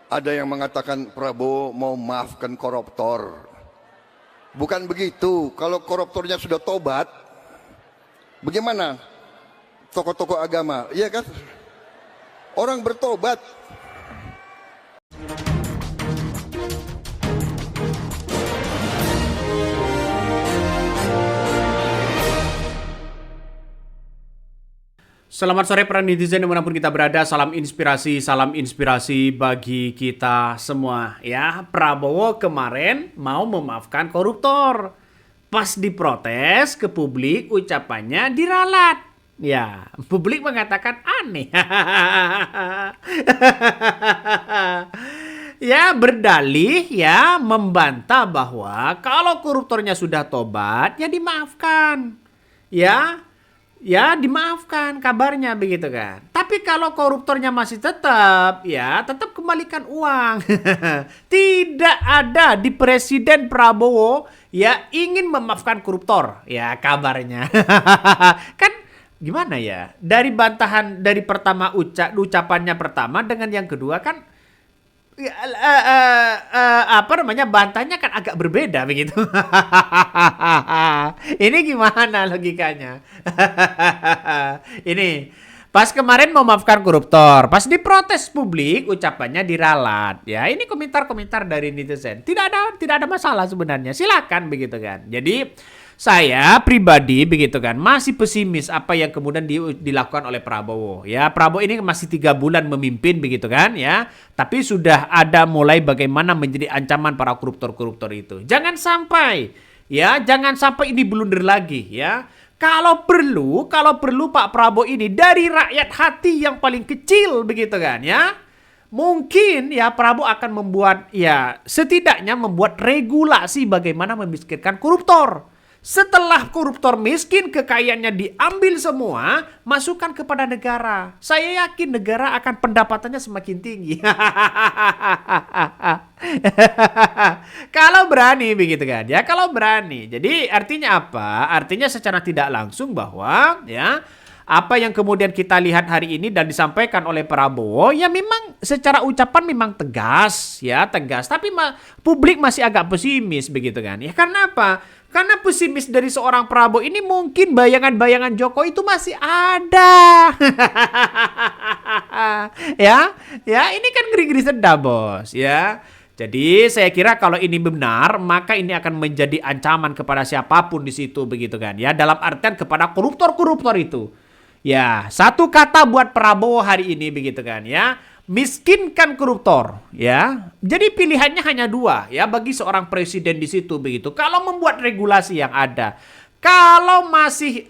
Ada yang mengatakan Prabowo mau maafkan koruptor. Bukan begitu. Kalau koruptornya sudah tobat, bagaimana tokoh-tokoh agama? Iya kan? Orang bertobat. Selamat sore para netizen dimanapun kita berada, salam inspirasi bagi kita semua ya. Prabowo kemarin mau memaafkan koruptor, pas diprotes ke publik ucapannya diralat. Ya, publik mengatakan aneh. Ya, berdalih ya membantah bahwa kalau koruptornya sudah tobat ya dimaafkan. Ya, dimaafkan kabarnya begitu kan. Tapi kalau koruptornya masih tetap, ya tetap kembalikan uang. Tidak ada di Presiden Prabowo ya ingin memaafkan koruptor, ya kabarnya. Kan gimana ya? Dari bantahan dari pertama ucapannya pertama dengan yang kedua kan ya, apa namanya bantahnya kan agak berbeda begitu. Ini gimana logikanya? Ini pas kemarin memaafkan koruptor, pas diprotes publik ucapannya diralat. Ya, ini komentar-komentar dari netizen. Tidak ada masalah sebenarnya. Silakan begitu kan. Jadi saya pribadi begitu kan masih pesimis apa yang kemudian dilakukan oleh Prabowo. Ya, Prabowo ini masih 3 bulan memimpin begitu kan ya. Tapi sudah ada mulai bagaimana menjadi ancaman para koruptor-koruptor itu. Jangan sampai ini blunder lagi ya. Kalau perlu Pak Prabowo ini dari rakyat hati yang paling kecil begitu kan ya. Mungkin ya Prabowo akan membuat ya setidaknya membuat regulasi bagaimana memiskinkan koruptor. Setelah koruptor miskin, kekayaannya diambil semua, masukkan kepada negara. Saya yakin negara akan pendapatannya semakin tinggi. Kalau berani begitu kan ya, kalau berani. Jadi artinya apa? Artinya secara tidak langsung bahwa ya apa yang kemudian kita lihat hari ini dan disampaikan oleh Prabowo ya memang secara ucapan memang tegas, tapi publik masih agak pesimis begitu kan. Ya karena apa? Karena pesimis dari seorang Prabowo ini mungkin bayangan-bayangan Jokowi itu masih ada. ya ini kan ngeri-ngeri sedap bos ya. Jadi saya kira kalau ini benar maka ini akan menjadi ancaman kepada siapapun di situ begitu kan ya. Dalam artian kepada koruptor-koruptor itu. Ya, satu kata buat Prabowo hari ini begitu kan ya. Miskinkan koruptor ya. Jadi pilihannya hanya 2 ya bagi seorang presiden di situ begitu. Kalau membuat regulasi yang ada, kalau masih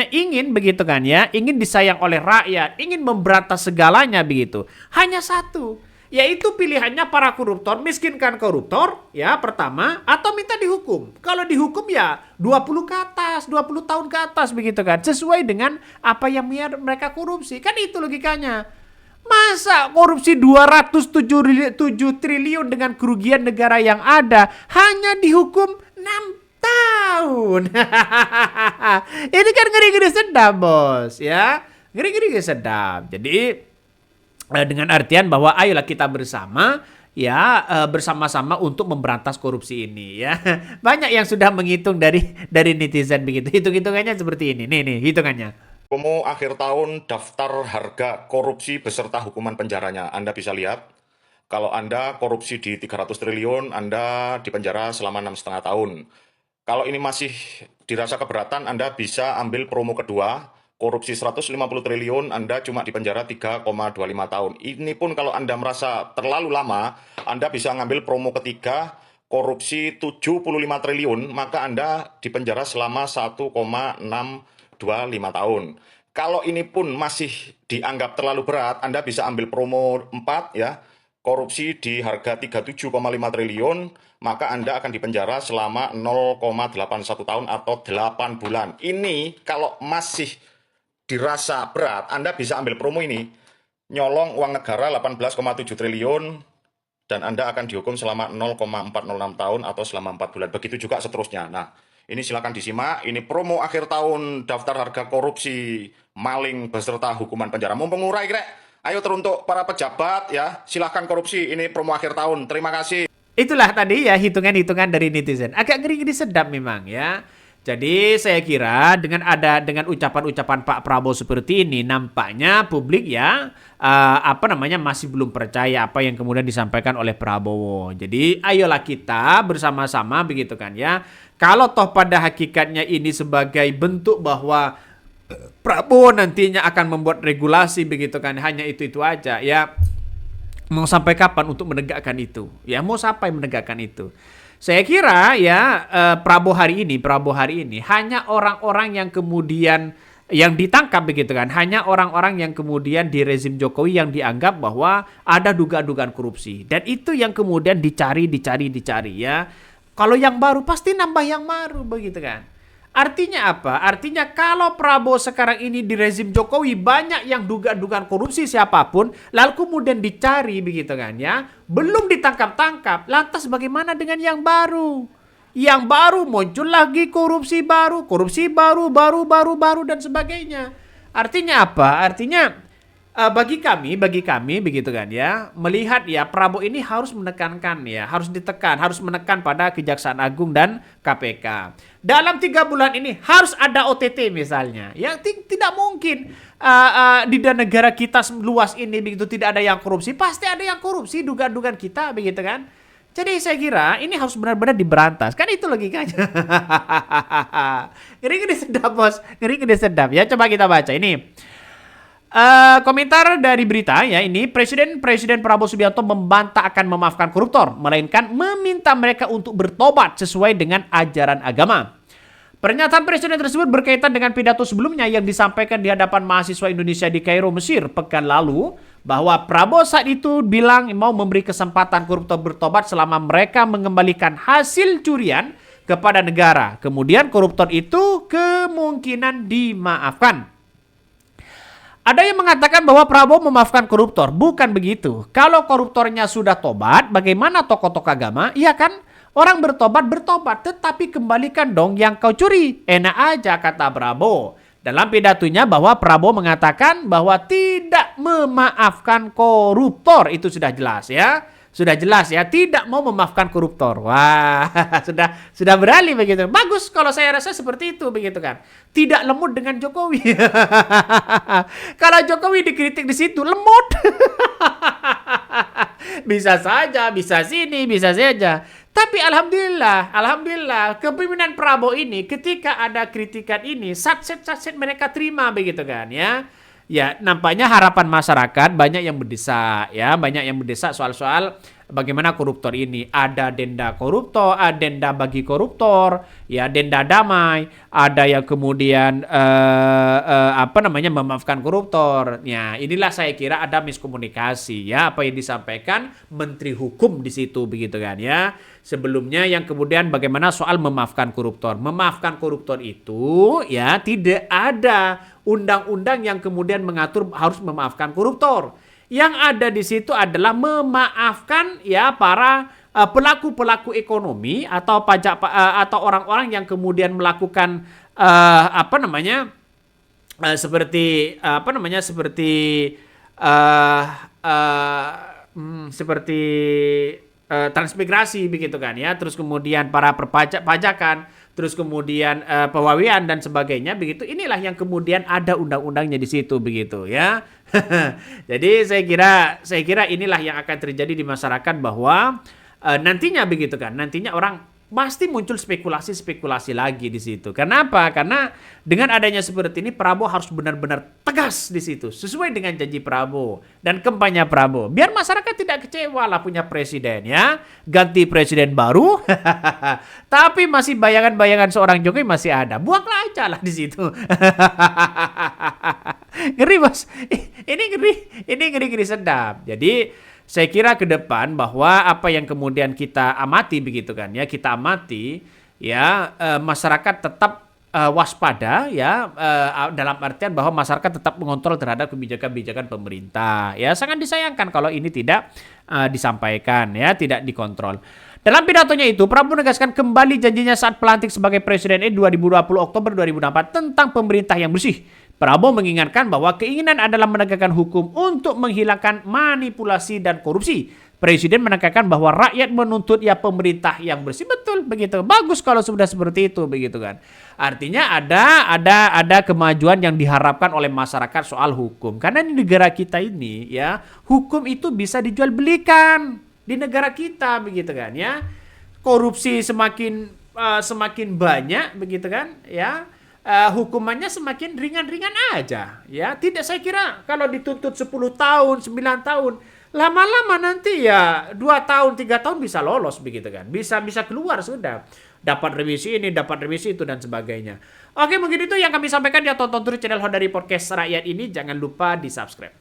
ingin begitu kan ya, ingin disayang oleh rakyat, ingin memberantas segalanya begitu. Hanya satu, yaitu pilihannya para koruptor, miskinkan koruptor ya pertama atau minta dihukum. Kalau dihukum ya 20 ke atas, 20 tahun ke atas begitu kan. Sesuai dengan apa yang mereka korupsi. Kan itu logikanya. Masa korupsi 207 triliun dengan kerugian negara yang ada hanya dihukum 6 tahun. Ini kan ngeri-ngeri sedap bos ya. Ngeri-ngeri sedap. Jadi dengan artian bahwa ayolah kita bersama ya bersama-sama untuk memberantas korupsi ini ya. Banyak yang sudah menghitung dari netizen begitu. Hitung-hitungannya seperti ini. Nih hitungannya. Promo akhir tahun daftar harga korupsi beserta hukuman penjaranya. Anda bisa lihat, kalau Anda korupsi di 300 triliun, Anda dipenjara selama 6,5 tahun. Kalau ini masih dirasa keberatan, Anda bisa ambil promo kedua, korupsi 150 triliun, Anda cuma dipenjara 3,25 tahun. Ini pun kalau Anda merasa terlalu lama, Anda bisa ngambil promo ketiga, korupsi 75 triliun, maka Anda dipenjara selama 1,625 tahun. Kalau ini pun masih dianggap terlalu berat, Anda bisa ambil promo 4 ya, korupsi di harga 37,5 triliun, maka Anda akan dipenjara selama 0,81 tahun atau 8 bulan. Ini kalau masih dirasa berat, Anda bisa ambil promo ini, nyolong uang negara 18,7 triliun, dan Anda akan dihukum selama 0,406 tahun atau selama 4 bulan. Begitu juga seterusnya. Nah, ini silakan disimak. Ini promo akhir tahun daftar harga korupsi maling beserta hukuman penjara. Mumpung murah, kira Ayo teruntuk para pejabat ya, silahkan korupsi. Ini promo akhir tahun. Terima kasih. Itulah tadi ya hitungan-hitungan dari netizen. Agak ngeri-ngeri sedap memang ya. Jadi saya kira dengan ucapan-ucapan Pak Prabowo seperti ini nampaknya publik ya masih belum percaya apa yang kemudian disampaikan oleh Prabowo. Jadi ayolah kita bersama-sama begitu kan ya. Kalau toh pada hakikatnya ini sebagai bentuk bahwa Prabowo nantinya akan membuat regulasi begitu kan, hanya itu aja ya. Mau sampai kapan untuk menegakkan itu? Ya mau sampai menegakkan itu? Saya kira ya Prabowo hari ini hanya orang-orang yang kemudian yang ditangkap begitu kan, hanya orang-orang yang kemudian di rezim Jokowi yang dianggap bahwa ada dugaan-dugaan korupsi, dan itu yang kemudian dicari ya. Kalau yang baru pasti nambah yang baru begitu kan. Artinya apa? Artinya kalau Prabowo sekarang ini di rezim Jokowi banyak yang dugaan-dugaan korupsi siapapun, lalu kemudian dicari begitu kan ya, belum ditangkap-tangkap. Lantas bagaimana dengan yang baru? Yang baru muncul lagi korupsi baru dan sebagainya. Artinya apa? Artinya bagi kami begitu kan ya, melihat ya Prabowo ini harus menekankan ya, harus menekan pada Kejaksaan Agung dan KPK. Dalam 3 bulan ini harus ada OTT misalnya. Ya tidak mungkin di negara kita luas ini begitu tidak ada yang korupsi, pasti ada yang korupsi, dugaan-dugaan kita begitu kan. Jadi saya kira ini harus benar-benar diberantas. Kan itu logikanya. Ngeri-ngeri sedap bos, ngeri-ngeri sedap ya. Coba kita baca ini. Komentar dari berita ya ini, Presiden Prabowo Subianto membantah akan memaafkan koruptor, melainkan meminta mereka untuk bertobat sesuai dengan ajaran agama. Pernyataan Presiden tersebut berkaitan dengan pidato sebelumnya yang disampaikan di hadapan mahasiswa Indonesia di Kairo, Mesir pekan lalu, bahwa Prabowo saat itu bilang mau memberi kesempatan koruptor bertobat selama mereka mengembalikan hasil curian kepada negara. Kemudian koruptor itu kemungkinan dimaafkan. Ada yang mengatakan bahwa Prabowo memaafkan koruptor. Bukan begitu. Kalau koruptornya sudah tobat, bagaimana tokoh-tokoh agama? Iya kan? Orang bertobat, tetapi kembalikan dong yang kau curi. Enak aja kata Prabowo. Dalam pidatonya bahwa Prabowo mengatakan bahwa tidak memaafkan koruptor. Itu sudah jelas ya. Sudah jelas ya, tidak mau memaafkan koruptor. Wah, sudah beralih begitu. Bagus kalau saya rasa seperti itu begitu kan. Tidak lemot dengan Jokowi. Kalau Jokowi dikritik di situ lemot. Bisa saja, bisa sini, bisa saja. Tapi alhamdulillah kepemimpinan Prabowo ini ketika ada kritikan ini, satset mereka terima begitu kan ya. Ya, nampaknya harapan masyarakat banyak yang mendesak ya, soal-soal bagaimana koruptor ini. Ada denda koruptor, ada denda bagi koruptor, ya denda damai, ada yang kemudian memaafkan koruptor. Ya, inilah saya kira ada miskomunikasi ya apa yang disampaikan Menteri Hukum di situ begitu kan ya. Sebelumnya yang kemudian bagaimana soal memaafkan koruptor. Memaafkan koruptor itu ya tidak ada undang-undang yang kemudian mengatur harus memaafkan koruptor. Yang ada di situ adalah memaafkan ya para pelaku-pelaku ekonomi atau pajak atau orang-orang yang kemudian melakukan seperti transmigrasi begitu kan ya, terus kemudian para pajakan, terus kemudian pewawian dan sebagainya begitu. Inilah yang kemudian ada undang-undangnya di situ begitu ya. Jadi saya kira inilah yang akan terjadi di masyarakat bahwa nantinya begitu kan, nantinya orang pasti muncul spekulasi lagi di situ. Kenapa? Karena dengan adanya seperti ini Prabowo harus benar-benar tegas di situ sesuai dengan janji Prabowo dan kampanye Prabowo. Biar masyarakat tidak kecewa lah punya presiden ya. Ganti presiden baru tapi masih bayangan-bayangan seorang Jokowi masih ada. Buanglah aja lah di situ. Ngeri bos. Ini ngeri sedap. Jadi saya kira ke depan bahwa apa yang kemudian kita amati begitu kan ya, masyarakat tetap waspada ya, dalam artian bahwa masyarakat tetap mengontrol terhadap kebijakan-kebijakan pemerintah. Ya sangat disayangkan kalau ini tidak disampaikan ya, tidak dikontrol. Dalam pidatonya itu, Prabowo menegaskan kembali janjinya saat pelantik sebagai Presiden 2020 Oktober 2024 tentang pemerintah yang bersih Prabowo mengingatkan bahwa keinginan adalah menegakkan hukum untuk menghilangkan manipulasi dan korupsi. Presiden menekankan bahwa rakyat menuntut ya pemerintah yang bersih. Betul begitu. Bagus kalau sudah seperti itu begitu kan. Artinya ada kemajuan yang diharapkan oleh masyarakat soal hukum. Karena di negara kita ini ya, hukum itu bisa dijual belikan di negara kita begitu kan ya. Korupsi semakin banyak begitu kan ya. Hukumannya semakin ringan-ringan aja ya. Tidak, saya kira kalau dituntut 10 tahun, 9 tahun, lama-lama nanti ya 2 tahun, 3 tahun bisa lolos begitu kan. Bisa keluar sudah. Dapat revisi ini, dapat revisi itu dan sebagainya. Oke, mungkin itu yang kami sampaikan ya. Tonton terus channel Honda Podcast Rakyat ini, jangan lupa di-subscribe.